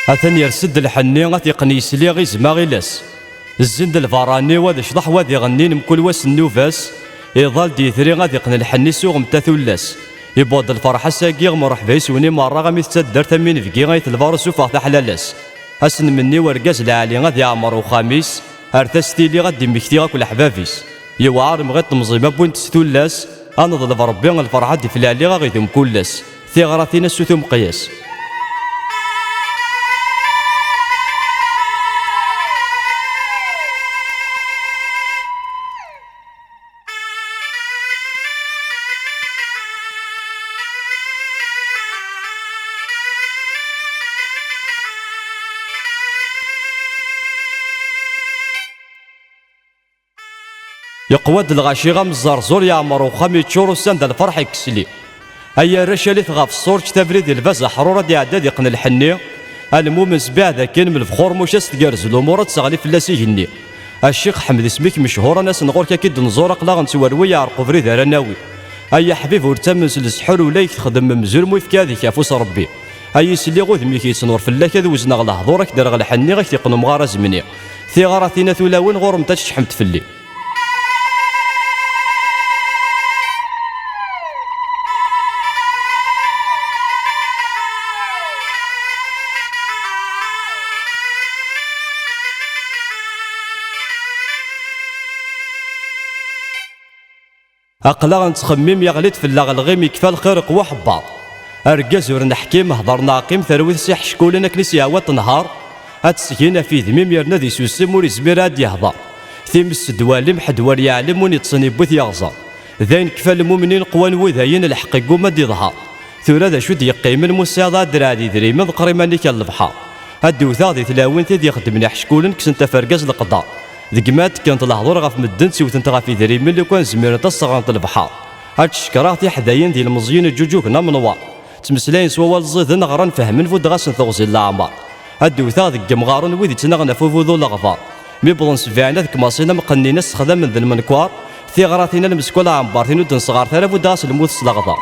أثن يرسد الحني غتيقني يسلي غي زماغيلاس الزند الفراني وذا شضح وذي غنين مكل واس النوفاس يظل ديثري غادي يقن الحني سوغ متاثولاس يبود الفرحة ساقي مرحبا يسوني مرة غامي تسدر ثمين فيكي غاية الفارس وفاق حلالاس أسن مني ورقاز العالي غادي يعمر وخاميس هرتاستي لي غادي مكتي غاكل حبابيس يوعر مغيط مزيمة بوينت ستولاس أنا ظل ربي الفرحة دي فلالي غايثم كلاس ثغراتينا سوثم قياس. يقود الغاشيغة من الزرزور يعمر وخامي تشورو ساند الفرح يكسلي أي رشالي ثغاف الصور تفريد الفاز حرورة دي عداد يقن الحني المؤمن سبيع ذاكين من الفخور مشاس تقرز الأمور تسغلي فلاسي جني الشيخ حمد اسمك مشهورة ناس نغور كاكيد نزور أقلاغ نسوروي يعرقو فريد رناوي أي حبيب ورتم السحر ولا تخدم مزول مويف كاذي كافوس ربي أي سلي غوث ميكي يتنور فلاك ذو وزنا غلا حضورك درغ الحني غيك يقنو مغارة زمني ثغراتينا ثلاوين غور متاش حمد فلي. أقلا نتخمم يغلط في اللغ الغيم يكفى الخير قوى حبار أرقاز ورن حكيم هضرنا قيم ثروث سيح شكولنا كنيس يعوات نهار هتسكينا في ذميم يرنا ذي سوسم وري زمير هاد يهضر ثيمس دوالم حد ور يعلم ونتصني بوث يغزر ذاين كفى المؤمنين قوان وذاين الحق يقوم دي ظهر ثورة ذا شد يقيم المساعدة درادي ذري من قريماني كالبحار هاد وثاضي تلاوين ثيد يخدمني حشكولن كسنت فرقاز القضاء ذقمات كانت الهضور غاف مدن سوتن تغافي ذري من اللي كان زميرة تصغرت البحار هاد الشكرات حداين ديال المزيين الجوجوكنا منوار تمسلاين سوا الزيد غران فهمن فود غاسن ثوزي العمار هاد وثا ذك مغارن ويدي تنغنا فوفو ذو الغفار ميبلون سفيعنا ذك ماصينا مقنينا استخدام من ذا المنكوار ثغراتنا المسكولة عمبارتين ودن صغار ثلاث وداس الموت الصلغضار.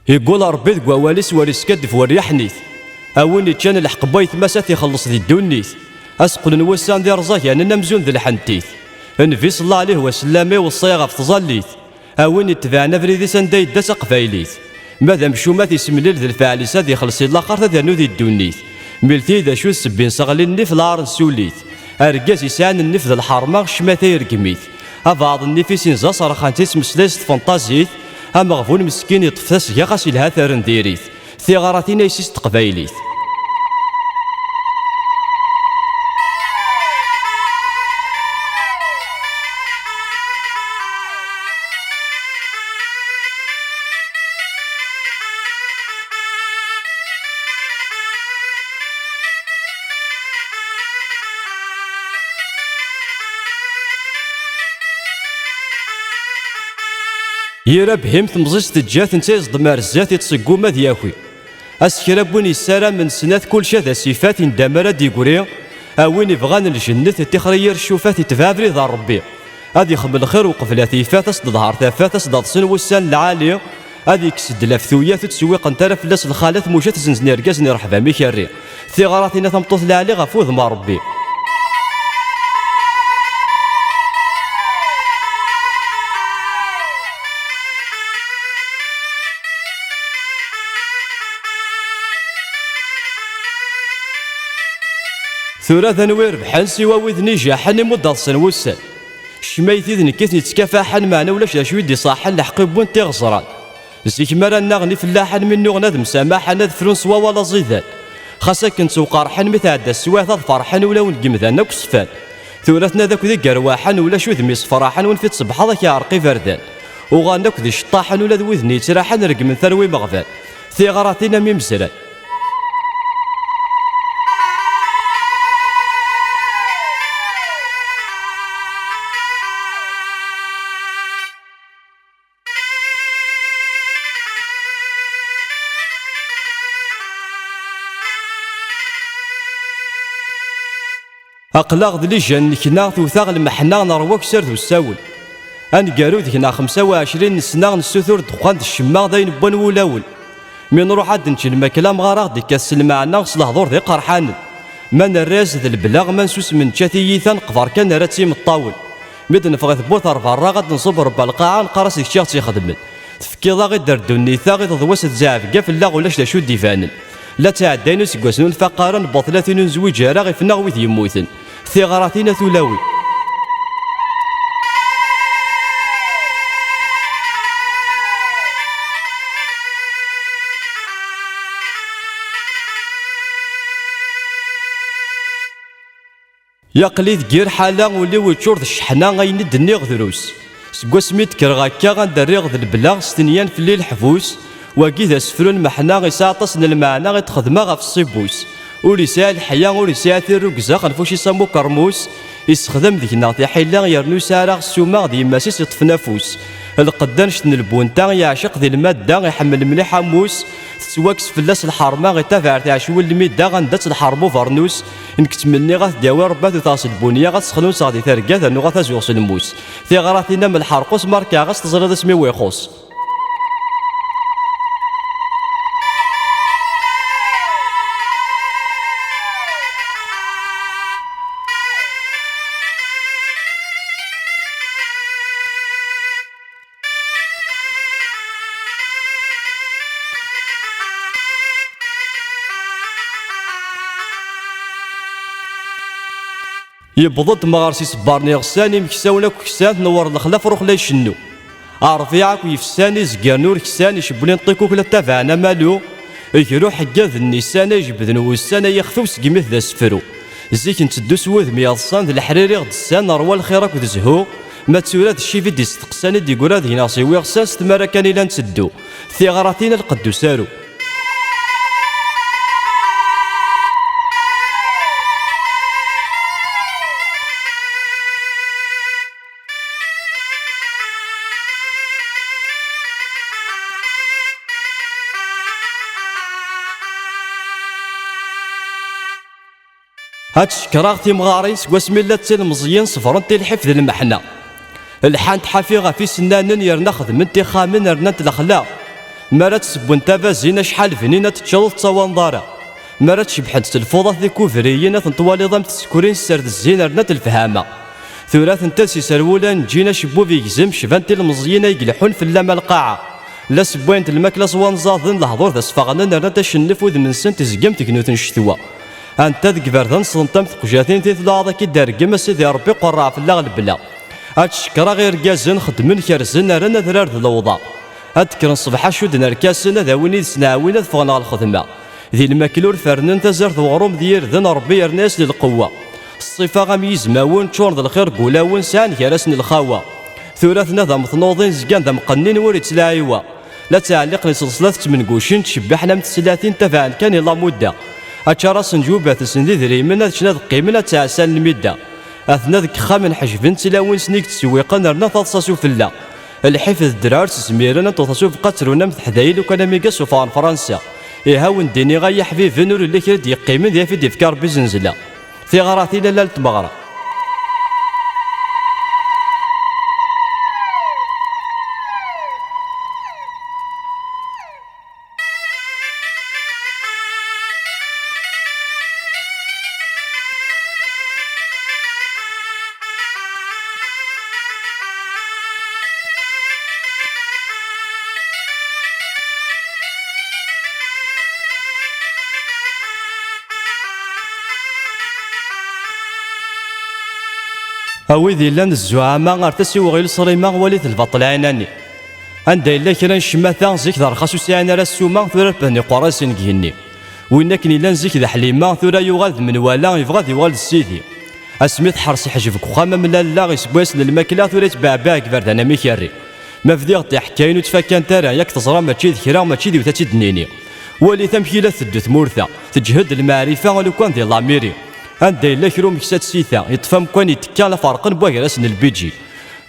يقول ربي ذك وواليس وريس كدف وريحنيث أوني كان الحقبايث مسات يخلص ذي الدونيث أسقل نوسان ذي رزاك يعني نمزون ذي الحنتيث النبي صلى الله عليه وسلم والصيغة في تظليث أوني اتبعنا فريدي سندي داس قفايليث ماذا مشومات يسمليل ذي الفاعليسات ذي خلصي الآخر ذي ذي الدونيث ملتي ذا شو السبين صغلي النف العار سوليث أرقاز يسان النف ذا الحرماغ شماثا يرقميث أبعض النفيسين زا صرخانتيس مسلاس فانتازيث أما غفون مسكين يطفس يا غاسي لها ثارن ديريث ثغراتينا يسيس تقبايليث. يراب همت مزيست الجات نتاز ضمار الزات يتسقو ماذ ياكوي اسكرابون يسارا من سنات كل شذا صفات دامرة ديقوري اوين يبغان الجنة تخرير الشوفات تفافري ذا ربي هذي يخم الخير وقفلات يفات ظهر ثافات صداد سن وسان العالي هذي كسد لفثويات تسويق انت فلاس الخالات موجات زنزني رقازني رحبا ميكاري ثغراتنا ثمطوث العالي غفوذ ما ربي. ثورة ذنوير بحال سوا وذني جاحني مدة وسان شميتي ذن كيثني تكافحن معنا ولا شوي دي صاحن الحقيب وانت غزران زيك مرا نغني فلاحن من نغنى مسامح ناد فرنسوا ولا زيدان خاصك نسوق رحن متعدى السواث فرحن ولا ونقمذان ناك صفان ثورتنا ذاك ذي قرواحن ولا شو ذمي صفراحن ونفيت صبح ذاك يعرقي فردان وغاناك ذي شطاحن ولا ذوذني تراحن رقم ثروي مغفال ثغراتنا ميمزران. أقلاغ ذلي جان كنا توثاغ المحنا نروك سرد والساول أنقارو ذيكنا 25 سنة نسوثور دخان الشماغ داين بوان ولاول من روح عاد نجي الماكلة مغارغ ديك السلمعنا صلهضور ذي قرحان ما نراز ذي البلاغ منسوس من جاثيثان قفار كان راتي مطاول ميد نفغ ثبوت أربع غاد نصب ربع القاعة نقرس ديك الشيخ تيخدمن تفكيضا غير دردو النيثا غير تضوس تزعف قاف لا ولاش شو ديفانن لا تعدينو سكواسنون فقارا بطلاتين زويجارا غير فناغويث يموتن ثغراتين ثلاوي يقليد غير حالا ولي ويتشور الشحنة غيند النيغ دروس سكواس ميت كرغاكا غندريغ ذا البلاغ ستنيان في الليل حفوس واكي ذا سفرون محنا غيساطس المعنى غيتخدمها غف الصيبوس وليساع الحياة وليساع الركزة خنفوش يسمو كرموس يستخدم ذيك الناطي حيلا يرنو سارغ السوماغ دي ماسيس يطفنا فوس القدان شتن البونتا يعشق ذي المادة يحمل مليح حموس تسواكس فلاس الحرمة غيتافع تعشو الميدا غندات الحربو فرنوس انك تمني غاث داوي ربات وتاصل البنية غتسخنو صاغدي ترقات انو غتازوغس الموس ثغراتنا من الحرقوس ماركا غاس تزرد اسمي ويخوص يبضد مغارسي صبارني غساني مكساونا كسان نور الخلاف روخ لا يشنو عرفيعك ويفساني زكار نور كساني شبلين طيكوك لا تافعنا مالو يروح حقاذ النسان يجبدن والسنة يخفوس قيمة ذا سفرو زيك نتدو سوذ مياضسان ذا الحريري غدسان روى الخيرك وذزهو ما تسولاد الشيفي دي ستقساني دي قولاد هنا سيوي غسان ستمارا كان إلا نتدو ثغراتين القدو سارو هاد شكراغتي مغارين سكواس ميلات تلمزيين صفرن الحفظ المحنة الحان تحافي في سنان يرنا خدمن تخامن رنا تلخلا مرات سبون تافا زينة شحال فنينة تشوض تصوان دارا مرات شبحت تلفوضة ذي كوفريين تنطوالي ضم تسكورين سرد الزين رنا الفهامة ثلاث نتاسي سرولا نجينا شبو في يزم شفان تلمزيين يقلحون في اللامة القاعة لا سبوين الماكلة صوان زاضن لحظور ذا سفاغنا رنا تشنف وذ من سن تزقم تكنوثن شتوا أنت ذكبرتن صنتم تقجاتين تيثلاض كي دارقم سيدي ربي قرع في اللغ البلا هاد شكرا غير كازن خدمن كرزن رنا ثرار الوضع هاد كرن صباح شود نركاسن ذا وين سناوين فغنا الخدمة ذي الماكلور فرنن تزرد وغروم دير ذن ربي الناس للقوة الصفة غميز ماون تشور ذا الخير قولاون سان كرسن الخاوة ثلاثنا ذا متنوضين زكان ذا مقنين وريت تلاعيوة لا تعلق لسلسلة من قوشين تشبحنا من 30 تفاعل كان يلا مدة أتشارا سنجوبة تسندي ذريمنا تشناد قيمنا تعسان المدة أثناء ذك خامن حجفن تلاوين سنيك تسويقا نرنا تضصاصو فلا الحفظ الدرار سميرنا توتصو في قتلونا مثحدايل وكان ميقا سوفان فرنسا إيهاون ديني غايا حبيب نور اللي كرد يقيمن ذي في ديفكار بزنزلا في غراتي لا تمغرا أويذي لان الزعامة غارتسي وغيل صريما وليت البطل عيناني عند إلا كرا نشماتا زيك ذا رخص وسيانا رسوما ثورا بني قراسين كيني وإنك نيلان زيك ذا حليما ثورا يغاد من ولا يبغى يوالد السيدي أسميت حرصي حجفك وخاما من لا غيسبواس للماكلة ثورا تباع باك برد أنا ميكاري ما فديغ تحكاين وتفكان ترى ياك تزرى ماشي ذكرا ماشي ذي وتاتي دنيني ولي تمكيلة تدو ثمورثا تجهد المعرفة ولو كان ذي لاميري عندي إلا كرو مكسات سيثا يطفى مكوان يتكا فرقا بواكراس البيجي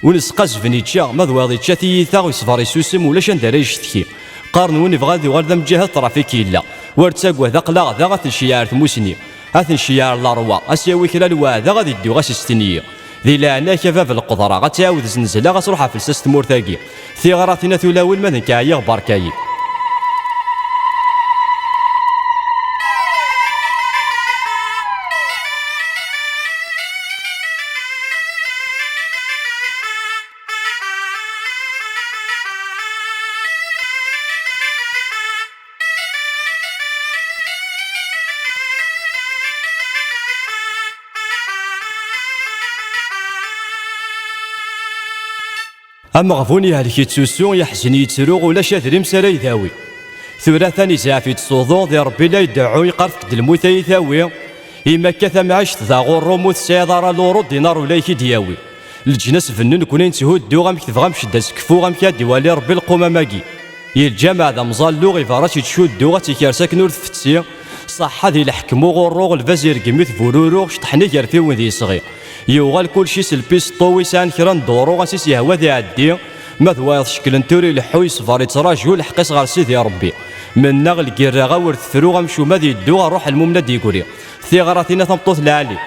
ونسقاس فنيتشا مذواضي تشاتيثا ويصفر يسوسم ولاش نداري يشتكي قارن وين يبغى يغال ذا مجهد طرافيكي لا وارتاقوا ذا قلا ذا غتنشيار ثموسني اثن شيار الارواح اسياوي كلا الواعده غادي يديو غاس يستنيا ذي لعنا كفاف القدره غتعاود زنزله غتروح في الساس تمورتاكي ثيغراتنا ثلاوي المدن كايا بركاي. أما غفوني هالك يتسوسو يحزن يتسروغ ولا شاذري مساري ذاوي ثورة ثاني زعفي تصوضون ذي ربي لا يدعو يقرفك دلموت يثاوي إما كثم عشت ذا غروموت سيدار لورو دينار ولا يدياوي الجناس فنن كونين تهدو غامك تفغام شدا سكفو غامك يدي والي ربي القومة ماكي الجامع ذا مزال لوغي فراش يتشدو غاتيكارساك نور فتسي صح هذه الحكمو غروغ الفازير قميث فوروروغ شطحني يرفي وين ذي صغير يوغال كل شي سلبيس طوي سان كران دورو غاسيس يهوى ذي عدي مثوا شكل نتوري لحوي صفاري تراجو الحقيس غار سيدي ربي من نغل كيرا غاور ثرو غمشو ماذي يدو روح الممنا ديكوري ثيغراتينا تمطوث العالي.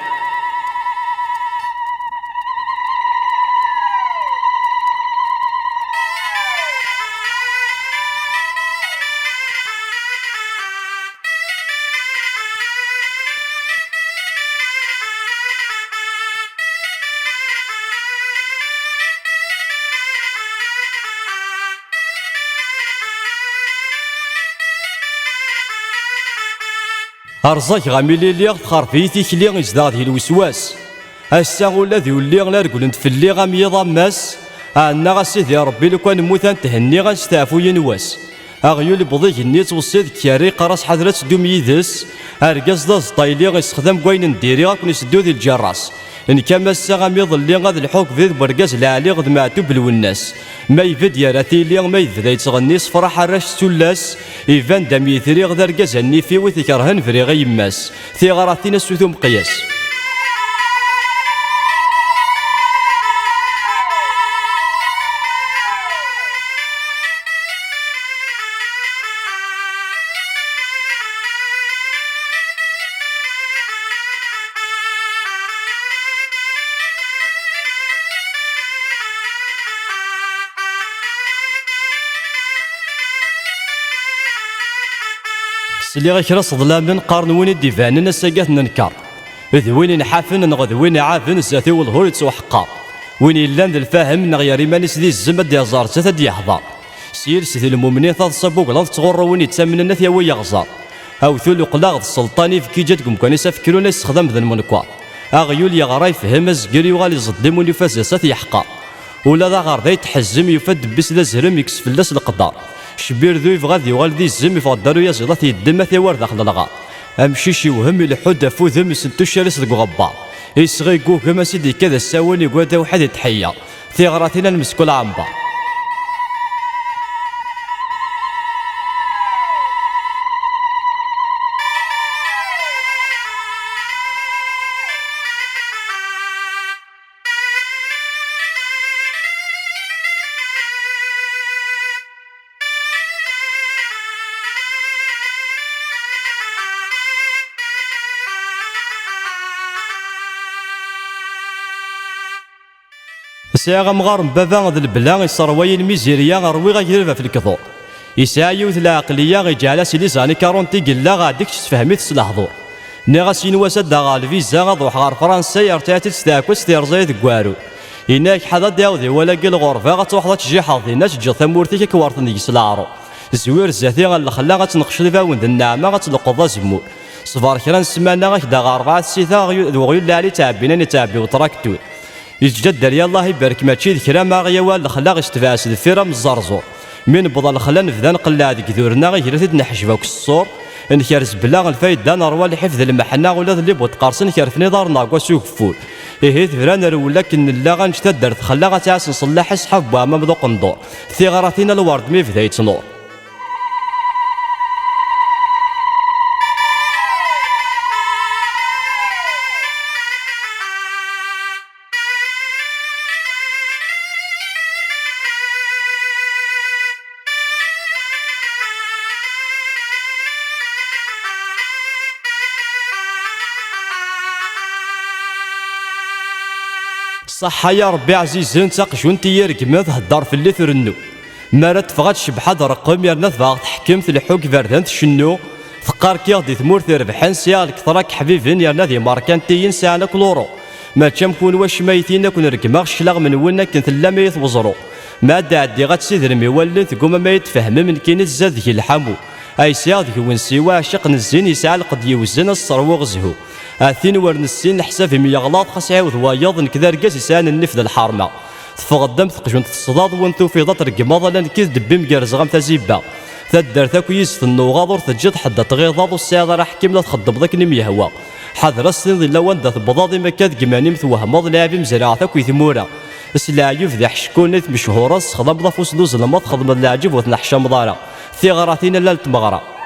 أرزاك غاميلي ليغ تخرفيتي كلي إزداد ذي الوسواس الساغو الذي ولي غلا رقلنت في اللي غامي ضماس أنا غاسيدي ربي لو كان موثان تهني غنستعفو ينواس أغيول بضيك النيت وصيد كياري قراص حضرت دوم يدس أرقاز دا زطايلي غيستخدم كوين نديري غاكون يسدو ذي الجراس إن كان مسا غامي ظلي غاد الحوك ذي برقاز العالي غد معتو بالوناس ما يفد يراتي لي ما يفد يتغني صفرا حراش سلاس إيفان دام يثري غدا رقاز النيفي وثكرهن فري غيماس ثيغراتينا سوثو مقياس. سلي غير كرا صظلام قارن وين الديفان الساقات ننكر ذ وين نحافن نغذ وين عافن زاتي والهور يتوحقا وين يلان ذا الفاهم نغير إيمانيس ذي الزمد دي زار زاتا دي يحضر سير سيدي المؤمنين ثاض صابوك لا تغر وين يتسمن الناس يا يغزر أو ثلو قلاغ السلطاني في كي جاتكم كان يسافكرون يستخدم ذا المنكوار أغيول يغرا يفهم الزقري وغالي يصدم ونفاز سات يحقا ولا ذا غار ذا يتحزم يفد بس ذا زرم يكسف الناس القدار شبير ذو يبغى يغال ذي الزم يفضلو يزغط يدم ثوار داخل الغار امشيشي وهم الحد فوذم سنتو الشارس دق غبار يسغي كو كما سيدي كذا الساوني قوادا وحد يتحيا ثيغراتنا المسكول عنبر. ساغ مغار بابا ذا البلا يصروي الميزيريا غروي غير في الكثور يسعى يوث العقليه غيجعل سيدي زاني كارونتي قلا غاديك تفهمي تسلحظور نغاسين وسد دا غالفيزا غضوح غار فرنسا يرتعت تستاكوس تيرزاي ذكوارو إنك حدا داوذي ولا قل غرفة غتوحظة تجي حظي ناس تجي ثمورتي كوارتن ديك سلعرو زوير الزاتي غالخلا غتنقش لفاون ذا النعمة غتلقض زمور صفار كرا سمانا غاكدا غاربعة سيثا غيول اللي علي تعبينا تعبي وتراكتور يتجدر يالله يبارك ماشي ذكرى ما غيوال الخلاق يستفاس الفيرة من الزرزور من بضا الخلا نفذا نقلا ذيك ذورنا غير ثد نحجبا الصور نكرز بلاغ الفايدة نروى لحفظ المحنة ولا اللي بوت قارصن كرف نظار ناقوا سوق فول إيه ثفران رولا كن اللاغا نشتدر تخلاغا تعاس نصلح سحب أمام ذو قندور ثغراتنا الورد مي في ذيت نور. صحة يا ربي عزيزين تقشون تيرقما تهدر في اللي ترنو ما راه تفغات شبحة رقم يرنا تفاغ تحكم الحوك فردان تشنو ثقار كيغ دي ثمور ربحان سيال كثرك حبيبين يرنا ذي ماركانتيين ساعنا كلورو ما تشام كون واش ميتين كون رقما الشلاغ من وين كنت لا ما يتوزرو ما دعدي غتسيدر ميولن تقوم ما يتفهم من كاين الزاد ذي الحمو اي سياد ذي سوا عشق نزين يسعى قد يوزن الصرو غزهو اثين ورن السين حساب ميغلاط خاص يعاود وايض نكذا رقاس يسان النفذ الحرمه تفقدم تقجون الصداد وانتو في ضط رقما لا نكذ دبي مقرزغم تزيبا تدار تاكو يست النوغاض تجد حد تغيضاض والسيادة راح كيم لا تخدم ذاك نم يهوى حذر السن ظل واندا تبضاضي مكاد قماني مثوهمض لاعبي مزرعة تاكو يثمورا السلاعي في ذا حشكون نث مشهورة خضم ضفوس دوز لما تخدم اللاعجب وتنحشى مضارة ثغراتين لا تمغرة